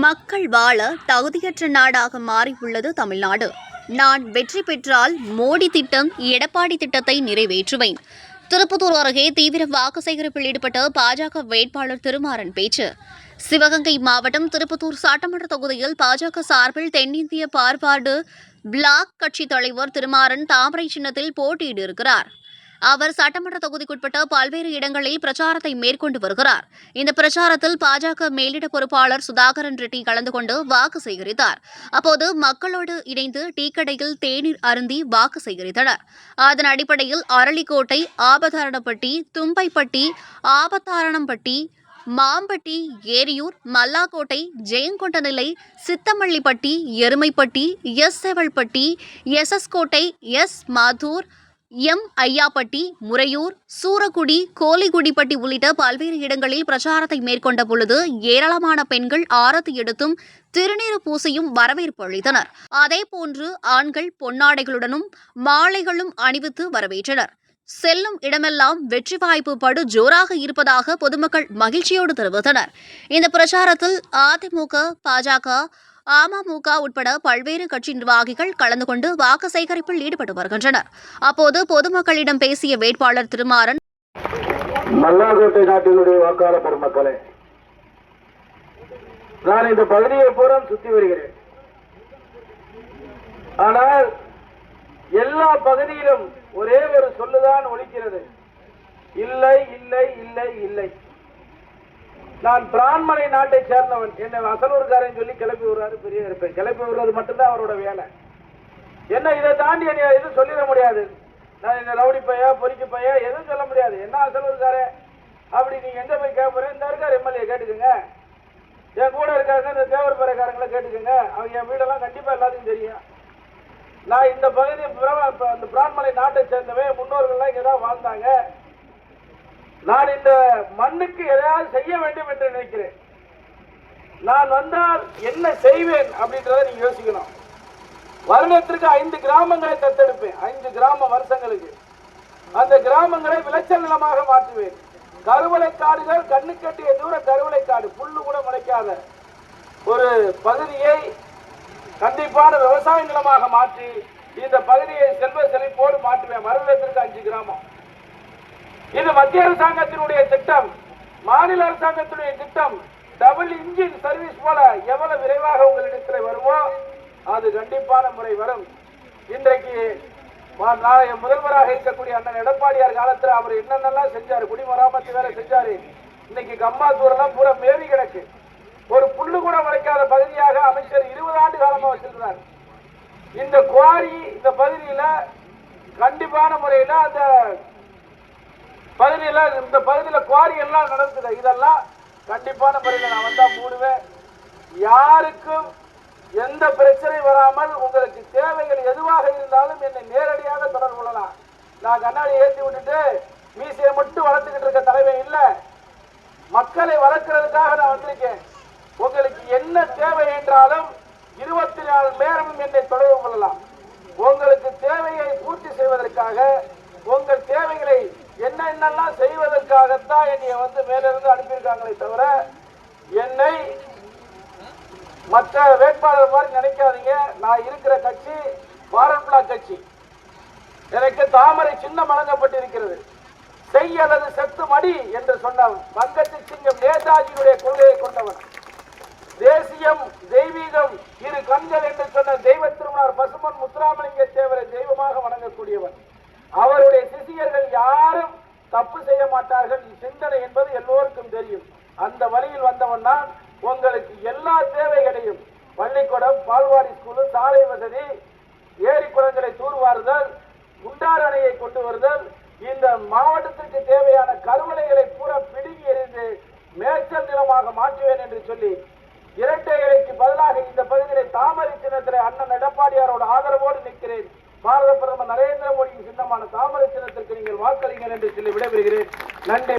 மக்கள் வாழ தகுதியற்ற நாடாக மாறியுள்ளது தமிழ்நாடு. நான் வெற்றி பெற்றால் மோடி திட்டம், எடப்பாடி திட்டத்தை நிறைவேற்றுவேன். திருப்பத்தூர் அருகே தீவிர வாக்கு சேகரிப்பில் ஈடுபட்ட பாஜக வேட்பாளர் திருமாறன் பேச்சு. சிவகங்கை மாவட்டம் திருப்பத்தூர் சட்டமன்ற தொகுதியில் பாஜக சார்பில் தென்னிந்திய பாற்பாடு பிளாக் கட்சி தலைவர் திருமாறன் தாமரை சின்னத்தில் போட்டியிட்டிருக்கிறார். அவர் சட்டமன்ற தொகுதிக்குட்பட்ட பல்வேறு இடங்களில் பிரச்சாரத்தை மேற்கொண்டு வருகிறார். இந்த பிரச்சாரத்தில் பாஜக மேலிட பொறுப்பாளர் சுதாகரன் ரெட்டி கலந்து கொண்டு வாக்கு சேகரித்தார். அப்போது மக்களோடு இணைந்து டீக்கடையில் தேநீர் அருந்தி வாக்கு சேகரித்தனர். அதன் அடிப்படையில் அரளிக்கோட்டை, ஆபத்தாரணப்பட்டி, தும்பைப்பட்டி, ஆபத்தாரணம்பட்டி, மாம்பட்டி, ஏரியூர், மல்லாக்கோட்டை, ஜெயங்கொண்டநிலை, சித்தமல்லிப்பட்டி, எருமைப்பட்டி, எஸ் செவல்பட்டி, எஸ் கோட்டை, எஸ் மாத்தூர், எம் ஐயாப்பட்டி, முறையூர், சூரக்குடி, கோலிகுடிப்பட்டி உள்ளிட்ட பல்வேறு இடங்களில் பிரச்சாரத்தை மேற்கொண்ட பொழுது ஏராளமான பெண்கள் ஆரத்தி எடுத்தும் திருநீறு பூசியும் வரவேற்பு அளித்தனர். அதேபோன்று ஆண்கள் பொன்னாடைகளுடனும் மாலைகளும் அணிவித்து வரவேற்றனர். செல்லும் இடமெல்லாம் வெற்றி வாய்ப்பு படு ஜோராக இருப்பதாக பொதுமக்கள் மகிழ்ச்சியோடு தெரிவித்தனர். இந்த பிரச்சாரத்தில் அதிமுக, பாஜக, அமமுக உட்பட பல்வேறு கட்சி நிர்வாகிகள் கலந்து கொண்டு வாக்கு சேகரிப்பில் ஈடுபட்டு வருகின்றனர். அப்போது பொதுமக்களிடம் பேசிய வேட்பாளர் திருமாறன், மல்லாக்கோட்டை நாட்டினுடைய வாக்காளர் பெருமக்களே, நான் இந்த பகுதியை பூரா சுற்றி வருகிறேன். ஆனால் எல்லா பகுதியிலும் ஒரே ஒரு சொல்லுதான் ஒலிக்கிறது, இல்லை இல்லை இல்லை இல்லை. நான் பிரான்மலை நாட்டை சேர்ந்தவன், என்னை அசலூர்காரன் சொல்லி கிளப்பி விடுறாரு, பெரிய இருப்பேன். கிளப்பி விடுறது மட்டும்தான் அவரோட வேலை. என்ன இதை தாண்டி என்ன எதுவும் சொல்லிட முடியாது. நான் என்ன ரவுடி பையா, பொறிக்கு பையா எதுவும் சொல்ல முடியாது. என்ன அசலூர்காரே அப்படி நீங்க எங்க போய் கேட்க போறேன், இந்த இருக்கார் எம்எல்ஏ கேட்டுக்கோங்க, என் கூட இருக்காங்க இந்த தேவர் பறைக்காரங்களை கேட்டுக்கோங்க, அவங்க என் வீடெல்லாம் கண்டிப்பா எல்லாத்தையும் தெரியும். நான் இந்த பகுதி அந்த பிரான்மலை நாட்டை சேர்ந்தவன், முன்னோர்கள்லாம் இங்கதான் வாழ்ந்தாங்க. நான் இந்த மண்ணுக்கு எதையாவது செய்ய வேண்டும் என்று நினைக்கிறேன். நான் வந்தால் என்ன செய்வேன் அப்படின்றத நீங்க யோசிக்கணும். வருடத்திற்கு 5 கிராமங்களை தத்தெடுப்பேன். 5 கிராம வருஷங்களுக்கு அந்த கிராமங்களை விளைச்சல் நிலமாக மாற்றுவேன். கருவளை காடுகள், கண்ணு கட்டிய தூர கருவளை காடு, புல்லு கூட முளைக்காத ஒரு பகுதியை கண்டிப்பான விவசாய நிலமாக மாற்றி இந்த பகுதியை செல்வ செழிப்போடு மாற்றுவேன். வருடத்திற்கு 5 கிராமம். இது மத்திய அரசாங்கத்தினுடைய திட்டம், மாநில அரசாங்கத்தினுடைய திட்டம். டபுள் இன்ஜின் சர்வீஸ் போல எவ்வளவு விரைவாக உங்களிடத்தில் வருமோ அது கண்டிப்பான முறை வரும். இன்றைக்கு நாளைய முதல்வராக இருக்கக்கூடிய அண்ணன் எடப்பாடியார் காலத்தில் அவர் என்னென்னலாம் செஞ்சாரு, குடிமராமத்து வேலை செஞ்சாரு. இன்னைக்கு கம்மாத்தூரெல்லாம் பூரா மேவி கிடக்கு. ஒரு புல்லு கூட முளைக்காத பகுதியாக அமைச்சர் 20 ஆண்டு காலமா வச்சிருக்கிறார். இந்த குவாரி இந்த பகுதியில கண்டிப்பான முறையில் அந்த இந்த பகுதியில குவாரி எல்லாம் நடக்குது. இதெல்லாம் கண்டிப்பான முறையில் நான் வந்தா மூடுவேன். யாருக்கும் எந்த பிரச்சனை வராமல் உங்களுக்கு தேவைகள் எதுவாக இருந்தாலும் என்னை நேரடியாக தொடர்பு கொள்ளலாம். நான் கண்ணாடி ஏற்றி விட்டுட்டு மீசையை மட்டும் வளர்த்துக்கிட்டு இருக்க தலைவன் இல்ல, மக்களை வளர்க்கிறதுக்காக நான் வந்திருக்கேன். உங்களுக்கு என்ன தேவை என்றாலும் 24 மணி நேரமும் என்னை தொடர்பு கொள்ளலாம். உங்களுக்கு தேவையை பூர்த்தி செய்வதற்காக, உங்கள் தேவைகளை என்னென்னலாம் செய்வதற்காகத்தான் என்னை மேலிருந்து அனுப்பியிருக்காங்களே தவிர என்னை மற்ற வேட்பாளர் மாதிரி நினைக்காதீங்க. நான் இருக்கிற கட்சி பாரத் பிளாக் கட்சி. எனக்கு தாமரை சின்னம் வழங்கப்பட்டிருக்கிறது. செய் அல்லது செத்து மடி என்று சொன்னவன், வங்கத்து சிங்கம் நேதாஜியுடைய கொள்கையை கொண்டவன், தேசியம் தெய்வீகம் இரு கண்கள் என்று சொன்ன தெய்வ திருமணர் பசுமன் முத்துராமலிங்க தேவரை தெய்வமாக வணங்கக்கூடியவன். அவருடைய சிஷியர்கள் யாரும் தப்பு செய்ய மாட்டார்கள். சிந்தனை என்பது எல்லோருக்கும் தெரியும். அந்த வழியில் வந்தவன் தான். உங்களுக்கு எல்லா தேவைகளையும், பள்ளிக்கூடம், பால்வாடி ஸ்கூல், சாலை வசதி, ஏரி குளங்களை தூர்வாறுதல், குண்டார் அணையை கொண்டு வருதல், இந்த மாவட்டத்திற்கு தேவையான கருவளைகளை பூரா பிடுங்கி எறிந்து மேய்ச்சல் நிலமாக மாற்றுவேன் என்று சொல்லி இரட்டை இலைக்கு பதிலாக இந்த பகுதியை தாமரை சின்னத்தில் அண்ணன் எடப்பாடியாரோட ஆதரவோடு நிற்கிறேன். பாரத பிரதமர் நரேந்திர மோடியின் சின்னமான தாமரை சின்னத்திற்கு நீங்கள் வாக்களிங்கள் என்று சொல்லி விடைபெறுகிறேன். நன்றி.